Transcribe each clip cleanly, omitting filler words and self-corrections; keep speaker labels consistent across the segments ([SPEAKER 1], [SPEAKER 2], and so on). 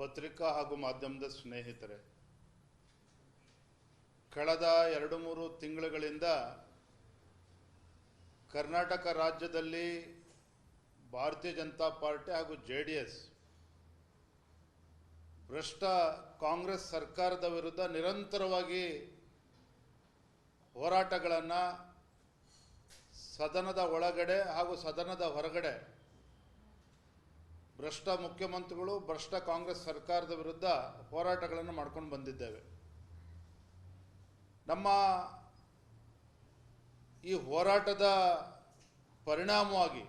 [SPEAKER 1] ಪತ್ರಿಕಾ ಹಾಗೂ ಮಾಧ್ಯಮದ ಸ್ನೇಹಿತರೆ, ಕಳೆದ 2-3 ತಿಂಗಳುಗಳಿಂದ ಕರ್ನಾಟಕ ರಾಜ್ಯದಲ್ಲಿ ಭಾರತೀಯ ಜನತಾ ಪಾರ್ಟಿ ಹಾಗೂ JDS ಭ್ರಷ್ಟ ಕಾಂಗ್ರೆಸ್ ಸರ್ಕಾರದ ವಿರುದ್ಧ ನಿರಂತರವಾಗಿ ಹೋರಾಟಗಳನ್ನು ಸದನದ ಒಳಗಡೆ ಹಾಗೂ ಸದನದ ಹೊರಗಡೆ ಭ್ರಷ್ಟ ಮುಖ್ಯಮಂತ್ರಿಗಳು, ಭ್ರಷ್ಟ ಕಾಂಗ್ರೆಸ್ ಸರ್ಕಾರದ ವಿರುದ್ಧ ಹೋರಾಟಗಳನ್ನು ಮಾಡ್ಕೊಂಡು ಬಂದಿದ್ದೇವೆ. ನಮ್ಮ ಈ ಹೋರಾಟದ ಪರಿಣಾಮವಾಗಿ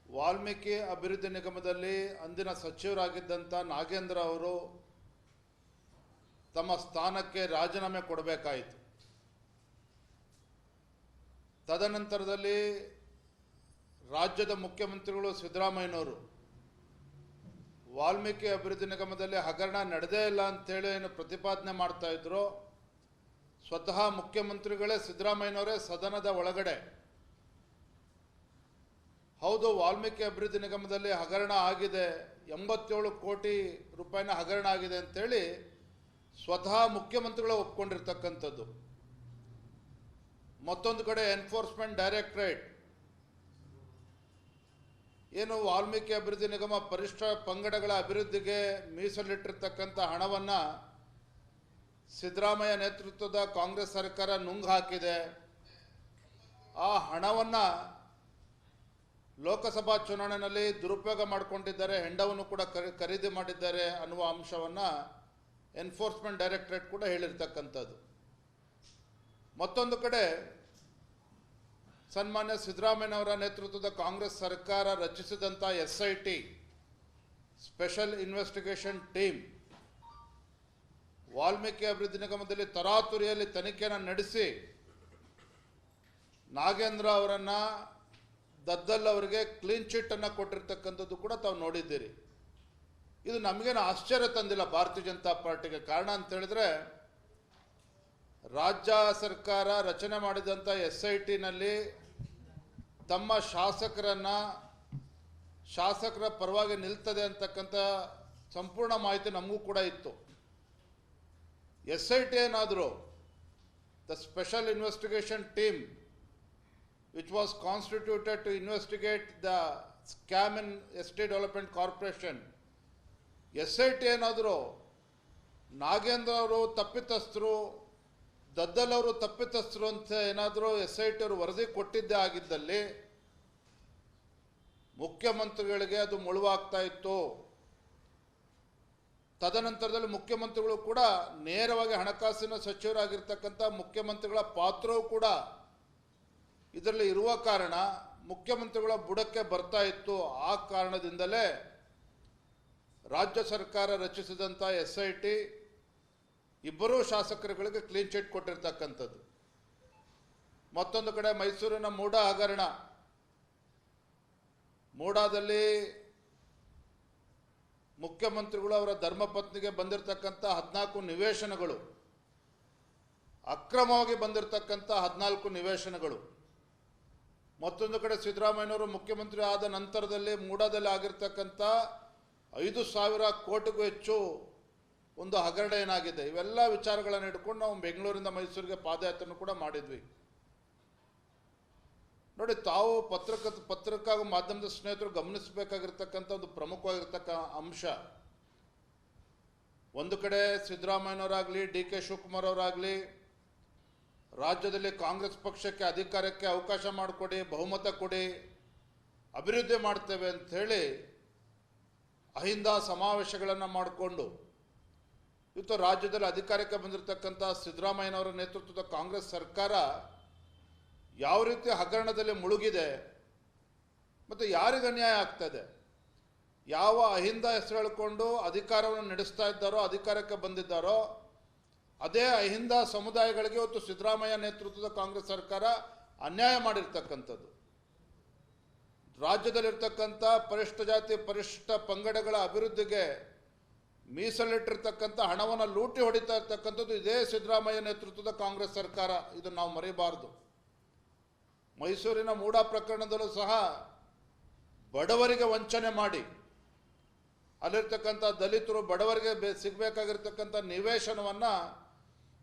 [SPEAKER 1] ವಾಲ್ಮೀಕಿ ಅಭಿವೃದ್ಧಿ ನಿಗಮದಲ್ಲಿ ಅಂದಿನ ಸಚಿವರಾಗಿದ್ದಂಥ ನಾಗೇಂದ್ರ ಅವರು ತಮ್ಮ ಸ್ಥಾನಕ್ಕೆ ರಾಜೀನಾಮೆ ಕೊಡಬೇಕಾಯಿತು. ತದನಂತರದಲ್ಲಿ ರಾಜ್ಯದ ಮುಖ್ಯಮಂತ್ರಿಗಳು ಸಿದ್ದರಾಮಯ್ಯನವರು ವಾಲ್ಮೀಕಿ ಅಭಿವೃದ್ಧಿ ನಿಗಮದಲ್ಲಿ ಹಗರಣ ನಡೆದೇ ಇಲ್ಲ ಅಂತೇಳಿ ಏನು ಪ್ರತಿಪಾದನೆ ಮಾಡ್ತಾ ಇದ್ರು, ಸ್ವತಃ ಮುಖ್ಯಮಂತ್ರಿಗಳೇ ಸಿದ್ದರಾಮಯ್ಯನವರೇ ಸದನದ ಒಳಗಡೆ ಹೌದು ವಾಲ್ಮೀಕಿ ಅಭಿವೃದ್ಧಿ ನಿಗಮದಲ್ಲಿ ಹಗರಣ ಆಗಿದೆ, 87 ಕೋಟಿ ರೂಪಾಯಿನ ಹಗರಣ ಆಗಿದೆ ಅಂತೇಳಿ ಸ್ವತಃ ಮುಖ್ಯಮಂತ್ರಿಗಳು ಒಪ್ಕೊಂಡಿರ್ತಕ್ಕಂಥದ್ದು. ಮತ್ತೊಂದು ಕಡೆ ಎನ್ಫೋರ್ಸ್ಮೆಂಟ್ ಡೈರೆಕ್ಟರೇಟ್ ಏನು ವಾಲ್ಮೀಕಿ ಅಭಿವೃದ್ಧಿ ನಿಗಮ ಪರಿಷ್ಠ ಪಂಗಡಗಳ ಅಭಿವೃದ್ಧಿಗೆ ಮೀಸಲಿಟ್ಟಿರ್ತಕ್ಕಂಥ ಹಣವನ್ನು ಸಿದ್ದರಾಮಯ್ಯ ನೇತೃತ್ವದ ಕಾಂಗ್ರೆಸ್ ಸರ್ಕಾರ ನುಂಗು ಹಾಕಿದೆ. ಆ ಹಣವನ್ನು ಲೋಕಸಭಾ ಚುನಾವಣೆಯಲ್ಲಿ ದುರುಪಯೋಗ ಮಾಡಿಕೊಂಡಿದ್ದಾರೆ, ಹೆಂಡವನ್ನು ಕೂಡ ಖರೀದಿ ಮಾಡಿದ್ದಾರೆ ಅನ್ನುವ ಅಂಶವನ್ನು ಎನ್ಫೋರ್ಸ್ಮೆಂಟ್ ಡೈರೆಕ್ಟರೇಟ್ ಕೂಡ ಹೇಳಿರ್ತಕ್ಕಂಥದ್ದು. ಮತ್ತೊಂದು ಕಡೆ ಸನ್ಮಾನ್ಯ ಸಿದ್ದರಾಮಯ್ಯನವರ ನೇತೃತ್ವದ ಕಾಂಗ್ರೆಸ್ ಸರ್ಕಾರ ರಚಿಸಿದಂಥ SIT special investigation team Valmiki ಅಭಿವೃದ್ಧಿ ನಿಗಮದಲ್ಲಿ ತರಾತುರಿಯಲ್ಲಿ ತನಿಖೆಯನ್ನು ನಡೆಸಿ ನಾಗೇಂದ್ರ ಅವರನ್ನು, ದದ್ದಲ್ ಅವರಿಗೆ ಕ್ಲೀನ್ ಚಿಟ್ಟನ್ನು ಕೊಟ್ಟಿರ್ತಕ್ಕಂಥದ್ದು ಕೂಡ ತಾವು ನೋಡಿದ್ದೀರಿ. ಇದು ನಮಗೇನು ಆಶ್ಚರ್ಯ ತಂದಿಲ್ಲ ಭಾರತೀಯ ಜನತಾ ಪಾರ್ಟಿಗೆ. ಕಾರಣ ಅಂತ ಹೇಳಿದ್ರೆ, ರಾಜ್ಯ ಸರ್ಕಾರ ರಚನೆ ಮಾಡಿದಂಥ SITನಲ್ಲಿ ತಮ್ಮ ಶಾಸಕರ ಪರವಾಗಿ ನಿಲ್ತದೆ ಅಂತಕ್ಕಂಥ ಸಂಪೂರ್ಣ ಮಾಹಿತಿ ನಮಗೂ ಕೂಡ ಇತ್ತು. SIT ಏನಾದರೂ the special investigation team which was constituted to investigate the scam in estate development corporation, SIT ಏನಾದರೂ ನಾಗೇಂದ್ರ ಅವರು ತಪ್ಪಿತಸ್ಥರು, ದದ್ದಲ್ ಅವರು ತಪ್ಪಿತಸ್ಥರು ಅಂತ ಏನಾದರೂ SIT ಅವರು ವರದಿ ಕೊಟ್ಟಿದ್ದೇ ಆಗಿದ್ದಲ್ಲಿ ಮುಖ್ಯಮಂತ್ರಿಗಳಿಗೆ ಅದು ಮುಳುವಾಗ್ತಾ ಇತ್ತು. ತದನಂತರದಲ್ಲಿ ಮುಖ್ಯಮಂತ್ರಿಗಳು ಕೂಡ ನೇರವಾಗಿ ಹಣಕಾಸಿನ ಸಚಿವರಾಗಿರ್ತಕ್ಕಂಥ ಮುಖ್ಯಮಂತ್ರಿಗಳ ಪಾತ್ರವೂ ಕೂಡ ಇದರಲ್ಲಿ ಇರುವ ಕಾರಣ ಮುಖ್ಯಮಂತ್ರಿಗಳ ಬುಡಕ್ಕೆ ಬರ್ತಾ ಇತ್ತು. ಆ ಕಾರಣದಿಂದಲೇ ರಾಜ್ಯ ಸರ್ಕಾರ ರಚಿಸಿದಂಥ SIT ಇಬ್ಬರೂ ಶಾಸಕರುಗಳಿಗೆ ಕ್ಲೀನ್ ಚಿಟ್ ಕೊಟ್ಟಿರ್ತಕ್ಕಂಥದ್ದು. ಮತ್ತೊಂದು ಕಡೆ ಮೈಸೂರಿನ ಮೂಡಾ ಹಗರಣ, ಮೂಡಾದಲ್ಲಿ ಮುಖ್ಯಮಂತ್ರಿಗಳು ಅವರ ಧರ್ಮಪತ್ನಿಗೆ ಬಂದಿರತಕ್ಕಂಥ 14 ನಿವೇಶನಗಳು, ಅಕ್ರಮವಾಗಿ ಬಂದಿರತಕ್ಕಂಥ 14 ನಿವೇಶನಗಳು. ಮತ್ತೊಂದು ಕಡೆ ಸಿದ್ದರಾಮಯ್ಯನವರು ಮುಖ್ಯಮಂತ್ರಿ ಆದ ನಂತರದಲ್ಲಿ ಮೂಡಾದಲ್ಲಿ ಆಗಿರ್ತಕ್ಕಂಥ 5,000 ಕೋಟಿಗೂ ಹೆಚ್ಚು ಒಂದು ಹಗರಣ ಏನಾಗಿದೆ. ಇವೆಲ್ಲ ವಿಚಾರಗಳನ್ನು ಇಟ್ಕೊಂಡು ನಾವು ಬೆಂಗಳೂರಿಂದ ಮೈಸೂರಿಗೆ ಪಾದಯಾತ್ರೆಯನ್ನು ಕೂಡ ಮಾಡಿದ್ವಿ. ನೋಡಿ, ತಾವು ಪತ್ರಿಕಾ ಮಾಧ್ಯಮದ ಸ್ನೇಹಿತರು ಗಮನಿಸಬೇಕಾಗಿರ್ತಕ್ಕಂಥ ಒಂದು ಪ್ರಮುಖವಾಗಿರ್ತಕ್ಕ ಅಂಶ, ಒಂದು ಕಡೆ ಸಿದ್ದರಾಮಯ್ಯನವರಾಗಲಿ DK ಶಿವಕುಮಾರ್ ಅವರಾಗಲಿ ರಾಜ್ಯದಲ್ಲಿ ಕಾಂಗ್ರೆಸ್ ಪಕ್ಷಕ್ಕೆ ಅಧಿಕಾರಕ್ಕೆ ಅವಕಾಶ ಮಾಡಿಕೊಡಿ, ಬಹುಮತ ಕೊಡಿ, ಅಭಿವೃದ್ಧಿ ಮಾಡ್ತೇವೆ ಅಂಥೇಳಿ ಅಹಿಂದ ಸಮಾವೇಶಗಳನ್ನು ಮಾಡಿಕೊಂಡು ಇವತ್ತು ರಾಜ್ಯದಲ್ಲಿ ಅಧಿಕಾರಕ್ಕೆ ಬಂದಿರತಕ್ಕಂಥ ಸಿದ್ದರಾಮಯ್ಯನವರ ನೇತೃತ್ವದ ಕಾಂಗ್ರೆಸ್ ಸರ್ಕಾರ ಯಾವ ರೀತಿ ಹಗರಣದಲ್ಲಿ ಮುಳುಗಿದೆ ಮತ್ತು ಯಾರಿಗೆ ಅನ್ಯಾಯ ಆಗ್ತದೆ, ಯಾವ ಅಹಿಂದ ಹೆಸರು ಹೇಳಿಕೊಂಡು ಅಧಿಕಾರವನ್ನು ನಡೆಸ್ತಾ ಇದ್ದಾರೋ, ಅಧಿಕಾರಕ್ಕೆ ಬಂದಿದ್ದಾರೋ ಅದೇ ಅಹಿಂದ ಸಮುದಾಯಗಳಿಗೆ ಇವತ್ತು ಸಿದ್ದರಾಮಯ್ಯ ನೇತೃತ್ವದ ಕಾಂಗ್ರೆಸ್ ಸರ್ಕಾರ ಅನ್ಯಾಯ ಮಾಡಿರ್ತಕ್ಕಂಥದ್ದು. ರಾಜ್ಯದಲ್ಲಿರ್ತಕ್ಕಂಥ ಪರಿಷ್ಠ ಜಾತಿ ಪರಿಷ್ಠ ಪಂಗಡಗಳ ಅಭಿವೃದ್ಧಿಗೆ ಮೀಸಲಿಟ್ಟಿರ್ತಕ್ಕಂಥ ಹಣವನ್ನು ಲೂಟಿ ಹೊಡಿತಾ ಇರ್ತಕ್ಕಂಥದ್ದು ಇದೇ ಸಿದ್ದರಾಮಯ್ಯ ನೇತೃತ್ವದ ಕಾಂಗ್ರೆಸ್ ಸರ್ಕಾರ. ಇದನ್ನು ನಾವು ಮರೆಯಬಾರದು. ಮೈಸೂರಿನ ಮೂಡಾ ಪ್ರಕರಣದಲ್ಲೂ ಸಹ ಬಡವರಿಗೆ ವಂಚನೆ ಮಾಡಿ ಅಲ್ಲಿರ್ತಕ್ಕಂಥ ದಲಿತರು ಬಡವರಿಗೆ ಸಿಗಬೇಕಾಗಿರ್ತಕ್ಕಂಥ ನಿವೇಶನವನ್ನು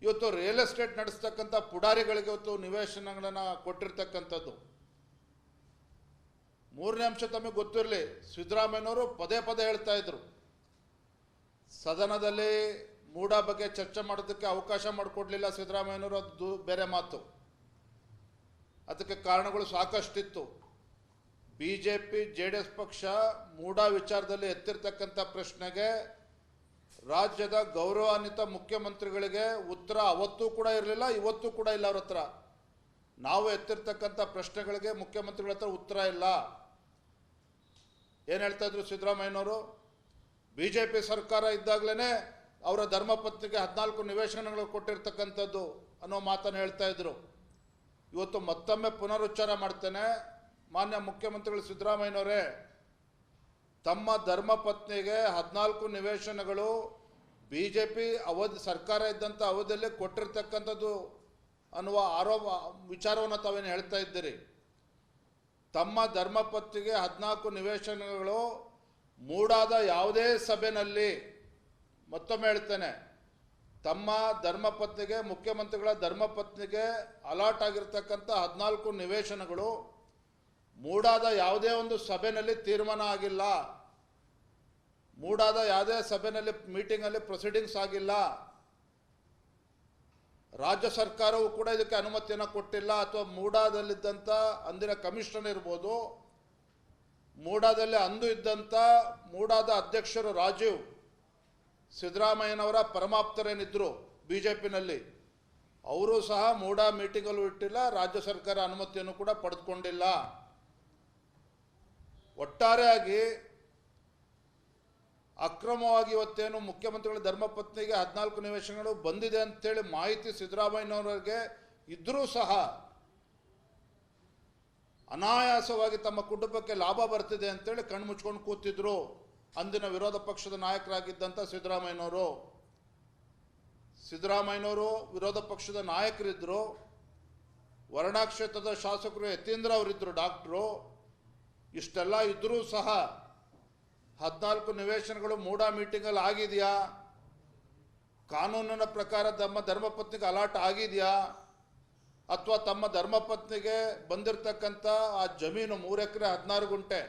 [SPEAKER 1] ಇವತ್ತು ರಿಯಲ್ ಎಸ್ಟೇಟ್ ನಡೆಸ್ತಕ್ಕಂಥ ಪುಡಾರಿಗಳಿಗೆ ಇವತ್ತು ನಿವೇಶನಗಳನ್ನು ಕೊಟ್ಟಿರ್ತಕ್ಕಂಥದ್ದು. ಮೂರನೇ ಅಂಶ ತಮಗೆ ಗೊತ್ತಿರಲಿ, ಸಿದ್ದರಾಮಯ್ಯನವರು ಪದೇ ಪದೇ ಹೇಳ್ತಾ ಇದ್ರು, ಸದನದಲ್ಲಿ ಮೂಡ ಬಗ್ಗೆ ಚರ್ಚೆ ಮಾಡೋದಕ್ಕೆ ಅವಕಾಶ ಮಾಡಿಕೊಡ್ಲಿಲ್ಲ ಸಿದ್ದರಾಮಯ್ಯನವರು, ಅದು ಬೇರೆ ಮಾತು. ಅದಕ್ಕೆ ಕಾರಣಗಳು ಸಾಕಷ್ಟಿತ್ತು. BJP JDS ಪಕ್ಷ ಮೂಡ ವಿಚಾರದಲ್ಲಿ ಎತ್ತಿರ್ತಕ್ಕಂಥ ಪ್ರಶ್ನೆಗೆ ರಾಜ್ಯದ ಗೌರವಾನ್ವಿತ ಮುಖ್ಯಮಂತ್ರಿಗಳಿಗೆ ಉತ್ತರ ಅವತ್ತೂ ಕೂಡ ಇರಲಿಲ್ಲ, ಇವತ್ತೂ ಕೂಡ ಇಲ್ಲ ಅವ್ರ ಹತ್ರ. ನಾವು ಎತ್ತಿರ್ತಕ್ಕಂಥ ಪ್ರಶ್ನೆಗಳಿಗೆ ಮುಖ್ಯಮಂತ್ರಿಗಳ ಹತ್ರ ಉತ್ತರ ಇಲ್ಲ. ಏನು ಹೇಳ್ತಾ ಇದ್ರು ಸಿದ್ದರಾಮಯ್ಯನವರು? BJP ಸರ್ಕಾರ ಇದ್ದಾಗಲೇ ಅವರ ಧರ್ಮಪತ್ನಿಗೆ 14 ನಿವೇಶನಗಳು ಕೊಟ್ಟಿರ್ತಕ್ಕಂಥದ್ದು ಅನ್ನೋ ಮಾತನ್ನು ಹೇಳ್ತಾ ಇದ್ರು. ಇವತ್ತು ಮತ್ತೊಮ್ಮೆ ಪುನರುಚ್ಚಾರ ಮಾಡ್ತೇನೆ, ಮಾನ್ಯ ಮುಖ್ಯಮಂತ್ರಿಗಳು ಸಿದ್ದರಾಮಯ್ಯನವರೇ, ತಮ್ಮ ಧರ್ಮಪತ್ನಿಗೆ 14 ನಿವೇಶನಗಳು BJP ಸರ್ಕಾರ ಇದ್ದಂಥ ಅವಧಿಯಲ್ಲಿ ಕೊಟ್ಟಿರ್ತಕ್ಕಂಥದ್ದು ಅನ್ನುವ ವಿಚಾರವನ್ನು ತಾವೇನು ಹೇಳ್ತಾ ಇದ್ದೀರಿ. ತಮ್ಮ ಧರ್ಮಪತ್ನಿಗೆ 14 ನಿವೇಶನಗಳು ಮೂಡಾದ ಯಾವುದೇ ಸಭೆಯಲ್ಲಿ, ಮತ್ತೊಮ್ಮೆ ಹೇಳ್ತೇನೆ, ತಮ್ಮ ಧರ್ಮಪತ್ನಿಗೆ, ಮುಖ್ಯಮಂತ್ರಿಗಳ ಧರ್ಮಪತ್ನಿಗೆ ಅಲಾಟ್ ಆಗಿರ್ತಕ್ಕಂಥ 14 ನಿವೇಶನಗಳು ಮೂಡಾದ ಯಾವುದೇ ಒಂದು ಸಭೆಯಲ್ಲಿ ತೀರ್ಮಾನ ಆಗಿಲ್ಲ, ಮೂಡಾದ ಯಾವುದೇ ಸಭೆಯಲ್ಲಿ ಮೀಟಿಂಗಲ್ಲಿ ಪ್ರೊಸೀಡಿಂಗ್ಸ್ ಆಗಿಲ್ಲ. ರಾಜ್ಯ ಸರ್ಕಾರವು ಕೂಡ ಇದಕ್ಕೆ ಅನುಮತಿಯನ್ನು ಕೊಟ್ಟಿಲ್ಲ. ಅಥವಾ ಮೂಡಾದಲ್ಲಿದ್ದಂಥ ಅಂದಿನ ಕಮಿಷನರ್ ಇರ್ಬೋದು, ಮೂಡಾದಲ್ಲಿ ಅಂದು ಇದ್ದಂಥ ಮೂಡಾದ ಅಧ್ಯಕ್ಷರು ರಾಜೀವ್, ಸಿದ್ದರಾಮಯ್ಯನವರ ಪರಮಾಪ್ತರೇನಿದ್ದರು BJPನಲ್ಲಿ, ಅವರು ಸಹ ಮೂಡ ಮೀಟಿಂಗಲ್ಲೂ ಇಟ್ಟಿಲ್ಲ, ರಾಜ್ಯ ಸರ್ಕಾರ ಅನುಮತಿಯನ್ನು ಕೂಡ ಪಡೆದುಕೊಂಡಿಲ್ಲ. ಒಟ್ಟಾರೆಯಾಗಿ ಅಕ್ರಮವಾಗಿ ಇವತ್ತೇನು ಮುಖ್ಯಮಂತ್ರಿಗಳ ಧರ್ಮಪತ್ನಿಗೆ 14 ನಿವೇಶನಗಳು ಬಂದಿದೆ ಅಂತೇಳಿ ಮಾಹಿತಿ ಸಿದ್ದರಾಮಯ್ಯನವರಿಗೆ ಇದ್ದರೂ ಸಹ ಅನಾಯಾಸವಾಗಿ ತಮ್ಮ ಕುಟುಂಬಕ್ಕೆ ಲಾಭ ಬರ್ತಿದೆ ಅಂತೇಳಿ ಕಣ್ಣು ಮುಚ್ಕೊಂಡು ಕೂತಿದ್ರು ಅಂದಿನ ವಿರೋಧ ಪಕ್ಷದ ನಾಯಕರಾಗಿದ್ದಂಥ ಸಿದ್ದರಾಮಯ್ಯನವರು. ಸಿದ್ದರಾಮಯ್ಯನವರು ವಿರೋಧ ಪಕ್ಷದ ನಾಯಕರಿದ್ದರು. ವರ್ಣಾ ಕ್ಷೇತ್ರದ ಶಾಸಕರು ಯತೀಂದ್ರ ಅವರಿದ್ದರು, ಡಾಕ್ಟ್ರು. ಇಷ್ಟೆಲ್ಲ ಇದ್ದರೂ ಸಹ 14 ನಿವೇಶನಗಳು ಮೂಡ ಮೀಟಿಂಗಲ್ಲಿ ಆಗಿದೆಯಾ, ಕಾನೂನಿನ ಪ್ರಕಾರ ತಮ್ಮ ಧರ್ಮಪತ್ನಿಗೆ ಅಲಾಟ್ ಆಗಿದೆಯಾ, ಅಥವಾ ತಮ್ಮ ಧರ್ಮಪತ್ನಿಗೆ ಬಂದಿರತಕ್ಕಂಥ ಆ ಜಮೀನು 3 ಎಕರೆ 16 ಗುಂಟೆ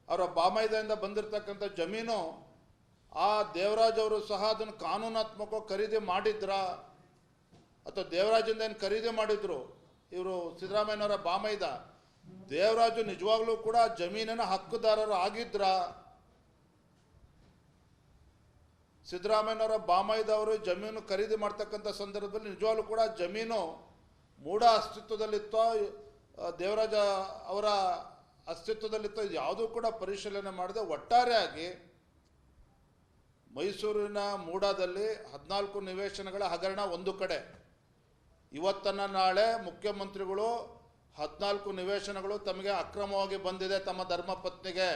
[SPEAKER 1] ಅವರ ಬಾಮೈದೆಯಿಂದ ಬಂದಿರತಕ್ಕಂಥ ಜಮೀನು, ಆ ದೇವರಾಜ್ ಅವರು ಸಹ ಅದನ್ನು ಕಾನೂನಾತ್ಮಕವಾಗಿ ಖರೀದಿ ಮಾಡಿದ್ರಾ, ಅಥವಾ ದೇವರಾಜಿಂದ ಏನು ಖರೀದಿ ಮಾಡಿದ್ರು ಇವರು ಸಿದ್ದರಾಮಯ್ಯನವರ ಬಾಮೈದ, ದೇವರಾಜು ನಿಜವಾಗ್ಲೂ ಕೂಡ ಜಮೀನಿನ ಹಕ್ಕುದಾರರು ಆಗಿದ್ರ? ಸಿದ್ದರಾಮಯ್ಯನವರ ಬಾಮೈದವರು ಜಮೀನು ಖರೀದಿ ಮಾಡ್ತಕ್ಕಂಥ ಸಂದರ್ಭದಲ್ಲಿ ನಿಜವಾಗ್ಲೂ ಕೂಡ ಜಮೀನು ಮೂಡ ಅಸ್ತಿತ್ವದಲ್ಲಿತ್ತೋ, ದೇವರಾಜ ಅವರ ಅಸ್ತಿತ್ವದಲ್ಲಿತ್ತೋ, ಇದು ಯಾವುದೂ ಕೂಡ ಪರಿಶೀಲನೆ ಮಾಡದೆ ಒಟ್ಟಾರೆಯಾಗಿ ಮೈಸೂರಿನ ಮೂಡಾದಲ್ಲಿ 14 ನಿವೇಶನಗಳ ಹಗರಣ ಒಂದು ಕಡೆ, ಇವತ್ತನ್ನು ನಾಳೆ ಮುಖ್ಯಮಂತ್ರಿಗಳು 14 ನಿವೇಶನಗಳು ತಮಗೆ ಅಕ್ರಮವಾಗಿ ಬಂದಿದೆ, ತಮ್ಮ ಧರ್ಮಪತ್ನಿಗೆ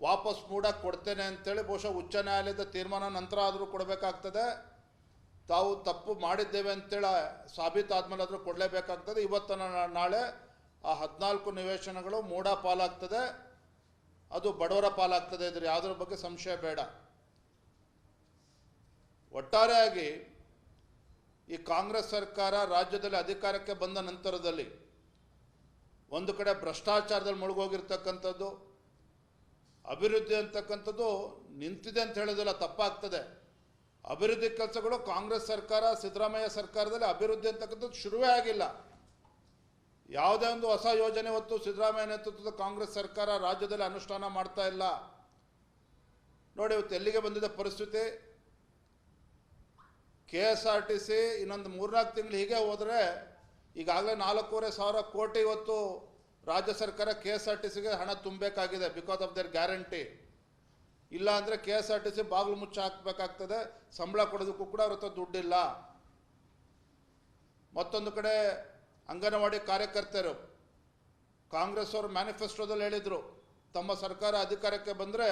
[SPEAKER 1] ವಾಪಸ್ ಮೂಡ ಕೊಡ್ತೇನೆ ಅಂತೇಳಿ ಬಹುಶಃ ಉಚ್ಚ ನ್ಯಾಯಾಲಯದ ತೀರ್ಮಾನ ನಂತರ ಆದರೂ ಕೊಡಬೇಕಾಗ್ತದೆ. ತಾವು ತಪ್ಪು ಮಾಡಿದ್ದೇವೆ ಅಂತೇಳಿ ಸಾಬೀತಾದ್ಮೇಲೆ ಆದರೂ ಕೊಡಲೇಬೇಕಾಗ್ತದೆ. ಇವತ್ತನ್ನು ನಾಳೆ ಆ 14 ನಿವೇಶನಗಳು ಮೂಡ ಪಾಲಾಗ್ತದೆ, ಅದು ಬಡವರ ಪಾಲಾಗ್ತದೆ. ಇದ್ರ ಯಾವುದ್ರ ಬಗ್ಗೆ ಸಂಶಯ ಬೇಡ. ಒಟ್ಟಾರೆಯಾಗಿ ಈ ಕಾಂಗ್ರೆಸ್ ಸರ್ಕಾರ ರಾಜ್ಯದಲ್ಲಿ ಅಧಿಕಾರಕ್ಕೆ ಬಂದ ನಂತರದಲ್ಲಿ ಒಂದು ಕಡೆ ಭ್ರಷ್ಟಾಚಾರದಲ್ಲಿ ಮುಳುಗೋಗಿರ್ತಕ್ಕಂಥದ್ದು, ಅಭಿವೃದ್ಧಿ ಅಂತಕ್ಕಂಥದ್ದು ನಿಂತಿದೆ ಅಂತ ಹೇಳೋದಿಲ್ಲ, ತಪ್ಪಾಗ್ತದೆ. ಅಭಿವೃದ್ಧಿ ಕೆಲಸಗಳು ಕಾಂಗ್ರೆಸ್ ಸರ್ಕಾರ, ಸಿದ್ದರಾಮಯ್ಯ ಸರ್ಕಾರದಲ್ಲಿ ಅಭಿವೃದ್ಧಿ ಅಂತಕ್ಕಂಥದ್ದು ಶುರುವೇ ಆಗಿಲ್ಲ. ಯಾವುದೇ ಒಂದು ಹೊಸ ಯೋಜನೆ ಹೊತ್ತು ಸಿದ್ದರಾಮಯ್ಯ ನೇತೃತ್ವದ ಕಾಂಗ್ರೆಸ್ ಸರ್ಕಾರ ರಾಜ್ಯದಲ್ಲಿ ಅನುಷ್ಠಾನ ಮಾಡ್ತಾ ಇಲ್ಲ. ನೋಡಿ ಇವತ್ತು ಎಲ್ಲಿಗೆ ಬಂದಿದೆ ಪರಿಸ್ಥಿತಿ. KSRTC ಇನ್ನೊಂದು 3-4 ತಿಂಗಳು ಹೀಗೆ ಹೋದರೆ ಈಗಾಗಲೇ 4,500 ಕೋಟಿ ಇವತ್ತು ರಾಜ್ಯ ಸರ್ಕಾರ KSRTCಗೆ ಹಣ ತುಂಬಬೇಕಾಗಿದೆ, ಬಿಕಾಸ್ ಆಫ್ ದೇರ್ ಗ್ಯಾರಂಟಿ. ಇಲ್ಲ ಅಂದರೆ KSRTC ಬಾಗಿಲು ಮುಚ್ಚ ಹಾಕಬೇಕಾಗ್ತದೆ, ಸಂಬಳ ಕೊಡೋದಕ್ಕೂ ಕೂಡ ಅವ್ರ ಹತ್ರ ದುಡ್ಡಿಲ್ಲ. ಮತ್ತೊಂದು ಕಡೆ ಅಂಗನವಾಡಿ ಕಾರ್ಯಕರ್ತರು, ಕಾಂಗ್ರೆಸ್ ಅವರು ಮ್ಯಾನಿಫೆಸ್ಟೋದಲ್ಲಿ ಹೇಳಿದರು ತಮ್ಮ ಸರ್ಕಾರ ಅಧಿಕಾರಕ್ಕೆ ಬಂದರೆ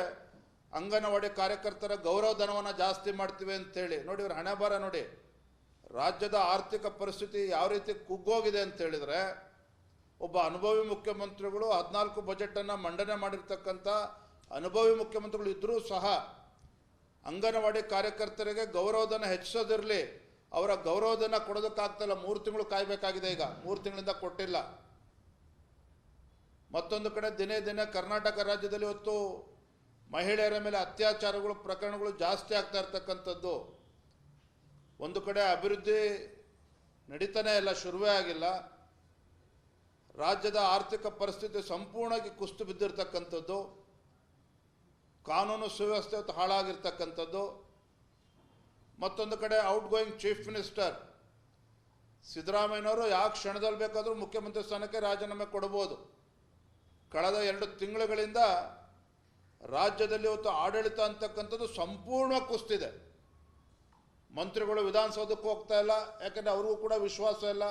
[SPEAKER 1] ಅಂಗನವಾಡಿ ಕಾರ್ಯಕರ್ತರ ಗೌರವ ಧನವನ್ನು ಜಾಸ್ತಿ ಮಾಡ್ತೀವಿ ಅಂತೇಳಿ. ನೋಡಿ ಇವ್ರ ಹಣೆ ಬರ ನೋಡಿ, ರಾಜ್ಯದ ಆರ್ಥಿಕ ಪರಿಸ್ಥಿತಿ ಯಾವ ರೀತಿ ಕುಗ್ಗೋಗಿದೆ ಅಂತ ಹೇಳಿದರೆ, ಒಬ್ಬ ಅನುಭವಿ ಮುಖ್ಯಮಂತ್ರಿಗಳು 14 ಬಜೆಟನ್ನು ಮಂಡನೆ ಮಾಡಿರ್ತಕ್ಕಂಥ ಅನುಭವಿ ಮುಖ್ಯಮಂತ್ರಿಗಳು ಇದ್ದರೂ ಸಹ ಅಂಗನವಾಡಿ ಕಾರ್ಯಕರ್ತರಿಗೆ ಗೌರವಧನ ಹೆಚ್ಚಿಸೋದಿರಲಿ, ಅವರ ಗೌರವಧನ ಕೊಡೋದಕ್ಕಾಗ್ತಿಲ್ಲ. 3 ತಿಂಗಳು ಕಾಯಬೇಕಾಗಿದೆ. ಈಗ 3 ತಿಂಗಳಿಂದ ಕೊಟ್ಟಿಲ್ಲ. ಮತ್ತೊಂದು ಕಡೆ ದಿನೇ ದಿನೇ ಕರ್ನಾಟಕ ರಾಜ್ಯದಲ್ಲಿ ಇವತ್ತು ಮಹಿಳೆಯರ ಮೇಲೆ ಅತ್ಯಾಚಾರಗಳು ಪ್ರಕರಣಗಳು ಜಾಸ್ತಿ ಆಗ್ತಾ ಇರ್ತಕ್ಕಂಥದ್ದು. ಒಂದು ಕಡೆ ಅಭಿವೃದ್ಧಿ ನಡೀತಾನೆ ಇಲ್ಲ, ಶುರುವೇ ಆಗಿಲ್ಲ. ರಾಜ್ಯದ ಆರ್ಥಿಕ ಪರಿಸ್ಥಿತಿ ಸಂಪೂರ್ಣವಾಗಿ ಕುಸಿದು ಬಿದ್ದಿರ್ತಕ್ಕಂಥದ್ದು, ಕಾನೂನು ಸುವ್ಯವಸ್ಥೆ ಹಾಳಾಗಿರ್ತಕ್ಕಂಥದ್ದು. ಮತ್ತೊಂದು ಕಡೆ ಔಟ್ ಗೋಯಿಂಗ್ ಚೀಫ್ ಮಿನಿಸ್ಟರ್ ಸಿದ್ದರಾಮಯ್ಯನವರು ಯಾವ ಕ್ಷಣದಲ್ಲಿ ಬೇಕಾದರೂ ಮುಖ್ಯಮಂತ್ರಿ ಸ್ಥಾನಕ್ಕೆ ರಾಜೀನಾಮೆ ಕೊಡಬಹುದು. ಕಳೆದ 2 ತಿಂಗಳುಗಳಿಂದ ರಾಜ್ಯದಲ್ಲಿ ಇವತ್ತು ಆಡಳಿತ ಅಂತಕ್ಕಂಥದ್ದು ಸಂಪೂರ್ಣ ಕುಸಿದಿದೆ. ಮಂತ್ರಿಗಳು ವಿಧಾನಸೌಧಕ್ಕೆ ಹೋಗ್ತಾ ಇಲ್ಲ, ಯಾಕಂದರೆ ಅವ್ರಿಗೂ ಕೂಡ ವಿಶ್ವಾಸ ಇಲ್ಲ.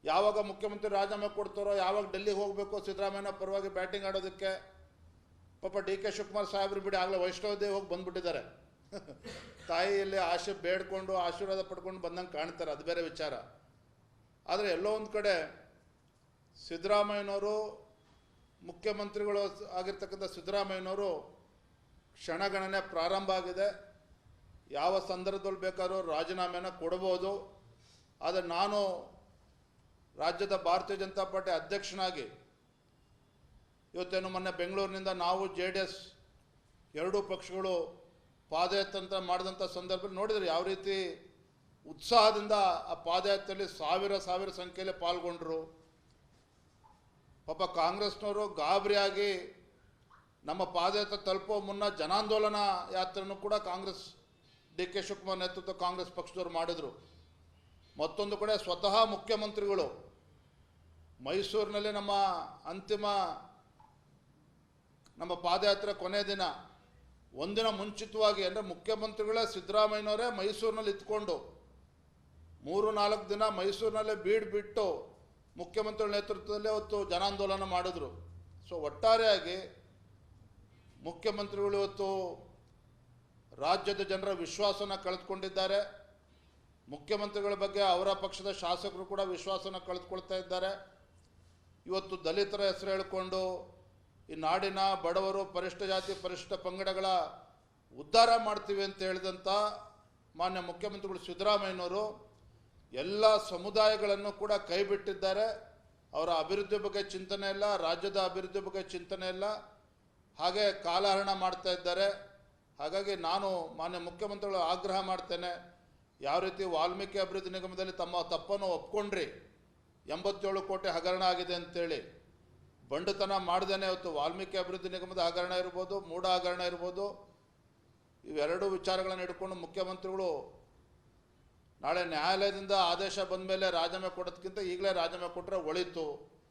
[SPEAKER 1] ಯಾವಾಗ ಮುಖ್ಯಮಂತ್ರಿ ರಾಜೀನಾಮೆ ಕೊಡ್ತಾರೋ, ಯಾವಾಗ ಡೆಲ್ಲಿಗೆ ಹೋಗಬೇಕು ಸಿದ್ದರಾಮಯ್ಯನ ಪರವಾಗಿ ಬ್ಯಾಟಿಂಗ್ ಆಡೋದಕ್ಕೆ. ಪಾಪ DK ಶಿವಕುಮಾರ್ ಸಾಹೇಬ್ರು ಬಿಡಿ ಆಗಲೇ ವೈಷ್ಣವದೇವಿ ಹೋಗಿ ಬಂದುಬಿಟ್ಟಿದ್ದಾರೆ. ತಾಯಿಯಲ್ಲಿ ಆಶೆ ಬೇಡ್ಕೊಂಡು ಆಶೀರ್ವಾದ ಪಡ್ಕೊಂಡು ಬಂದಂಗೆ ಕಾಣ್ತಾರೆ, ಅದು ಬೇರೆ ವಿಚಾರ. ಆದರೆ ಎಲ್ಲೋ ಒಂದು ಕಡೆ ಸಿದ್ದರಾಮಯ್ಯನವರು, ಮುಖ್ಯಮಂತ್ರಿಗಳು ಆಗಿರ್ತಕ್ಕಂಥ ಸಿದ್ದರಾಮಯ್ಯನವರು ಕ್ಷಣಗಣನೆ ಪ್ರಾರಂಭ ಆಗಿದೆ. ಯಾವ ಸಂದರ್ಭದಲ್ಲಿ ಬೇಕಾದ್ರೂ ರಾಜೀನಾಮೆನ ಕೊಡ್ಬೋದು. ಆದರೆ ನಾನು ರಾಜ್ಯದ ಭಾರತೀಯ ಜನತಾ ಪಾರ್ಟಿ ಅಧ್ಯಕ್ಷನಾಗಿ ಇವತ್ತೇನು ಮೊನ್ನೆ ಬೆಂಗಳೂರಿನಿಂದ ನಾವು JDS ಎರಡೂ ಪಕ್ಷಗಳು ಪಾದಯಾತ್ರೆ ಮಾಡಿದಂಥ ಸಂದರ್ಭದಲ್ಲಿ ನೋಡಿದರೆ ಯಾವ ರೀತಿ ಉತ್ಸಾಹದಿಂದ ಆ ಪಾದಯಾತ್ರೆಯಲ್ಲಿ ಸಾವಿರ ಸಂಖ್ಯೆಯಲ್ಲಿ ಪಾಲ್ಗೊಂಡ್ರು. ಪಾಪ ಕಾಂಗ್ರೆಸ್ನವರು ಗಾಬರಿಯಾಗಿ ನಮ್ಮ ಪಾದಯಾತ್ರೆ ತಲುಪೋ ಮುನ್ನ ಜನಾಂದೋಲನ ಯಾತ್ರೆಯನ್ನು ಕೂಡ ಕಾಂಗ್ರೆಸ್ DK ಶಿವಕುಮಾರ್ ನೇತೃತ್ವ ಕಾಂಗ್ರೆಸ್ ಪಕ್ಷದವರು ಮಾಡಿದರು. ಮತ್ತೊಂದು ಕಡೆ ಸ್ವತಃ ಮುಖ್ಯಮಂತ್ರಿಗಳು ಮೈಸೂರಿನಲ್ಲಿ ನಮ್ಮ ಪಾದಯಾತ್ರೆ ಕೊನೆ ದಿನ ಒಂದಿನ ಮುಂಚಿತವಾಗಿ, ಅಂದರೆ ಮುಖ್ಯಮಂತ್ರಿಗಳೇ ಸಿದ್ದರಾಮಯ್ಯನವರೇ ಮೈಸೂರಿನಲ್ಲಿ ಇತ್ಕೊಂಡು 3-4 ದಿನ ಮೈಸೂರಿನಲ್ಲೇ ಬಿಟ್ಟು ಮುಖ್ಯಮಂತ್ರಿಗಳ ನೇತೃತ್ವದಲ್ಲೇ ಇವತ್ತು ಜನಾಂದೋಲನ ಮಾಡಿದ್ರು. ಸೊ ಒಟ್ಟಾರೆಯಾಗಿ ಮುಖ್ಯಮಂತ್ರಿಗಳು ಇವತ್ತು ರಾಜ್ಯದ ಜನರ ವಿಶ್ವಾಸನ ಕಳೆದುಕೊಂಡಿದ್ದಾರೆ. ಮುಖ್ಯಮಂತ್ರಿಗಳ ಬಗ್ಗೆ ಅವರ ಪಕ್ಷದ ಶಾಸಕರು ಕೂಡ ವಿಶ್ವಾಸನ ಕಳೆದುಕೊಳ್ತಾ ಇದ್ದಾರೆ. ಇವತ್ತು ದಲಿತರ ಹೆಸರು ಹೇಳಿಕೊಂಡು ಈ ನಾಡಿನ ಬಡವರು, ಪರಿಶಿಷ್ಟ ಜಾತಿ, ಪರಿಶಿಷ್ಟ ಪಂಗಡಗಳ ಉದ್ಧಾರ ಮಾಡ್ತೀವಿ ಅಂತ ಹೇಳಿದಂಥ ಮಾನ್ಯ ಮುಖ್ಯಮಂತ್ರಿಗಳು ಸಿದ್ದರಾಮಯ್ಯನವರು ಎಲ್ಲ ಸಮುದಾಯಗಳನ್ನು ಕೂಡ ಕೈ ಬಿಟ್ಟಿದ್ದಾರೆ. ಅವರ ಅಭಿವೃದ್ಧಿ ಬಗ್ಗೆ ಚಿಂತನೆ ಇಲ್ಲ, ರಾಜ್ಯದ ಅಭಿವೃದ್ಧಿ ಬಗ್ಗೆ ಚಿಂತನೆ ಇಲ್ಲ, ಹಾಗೆ ಕಾಲಹರಣ ಮಾಡ್ತಾ ಇದ್ದಾರೆ. ಹಾಗಾಗಿ ನಾನು ಮಾನ್ಯ ಮುಖ್ಯಮಂತ್ರಿಗಳು ಆಗ್ರಹ ಮಾಡ್ತೇನೆ, ಯಾವ ರೀತಿ ವಾಲ್ಮೀಕಿ ಅಭಿವೃದ್ಧಿ ನಿಗಮದಲ್ಲಿ ತಮ್ಮ ತಪ್ಪನ್ನು ಒಪ್ಕೊಂಡ್ರಿ, 87 ಕೋಟಿ ಹಗರಣ ಆಗಿದೆ ಅಂತೇಳಿ ಬಂಡುತನ ಮಾಡ್ದೇನೆ ಇವತ್ತು ವಾಲ್ಮೀಕಿ ಅಭಿವೃದ್ಧಿ ನಿಗಮದ ಹಗರಣ ಇರ್ಬೋದು, ಮೂಢ ಹಗರಣ ಇರ್ಬೋದು, ಇವೆರಡೂ ವಿಚಾರಗಳನ್ನು ಹಿಡ್ಕೊಂಡು ಮುಖ್ಯಮಂತ್ರಿಗಳು ನಾಳೆ ನ್ಯಾಯಾಲಯದಿಂದ ಆದೇಶ ಬಂದ ಮೇಲೆ ರಾಜೀನಾಮೆ ಕೊಡೋದಕ್ಕಿಂತ ಈಗಲೇ ರಾಜೀನಾಮೆ ಕೊಟ್ಟರೆ ಒಳಿತು.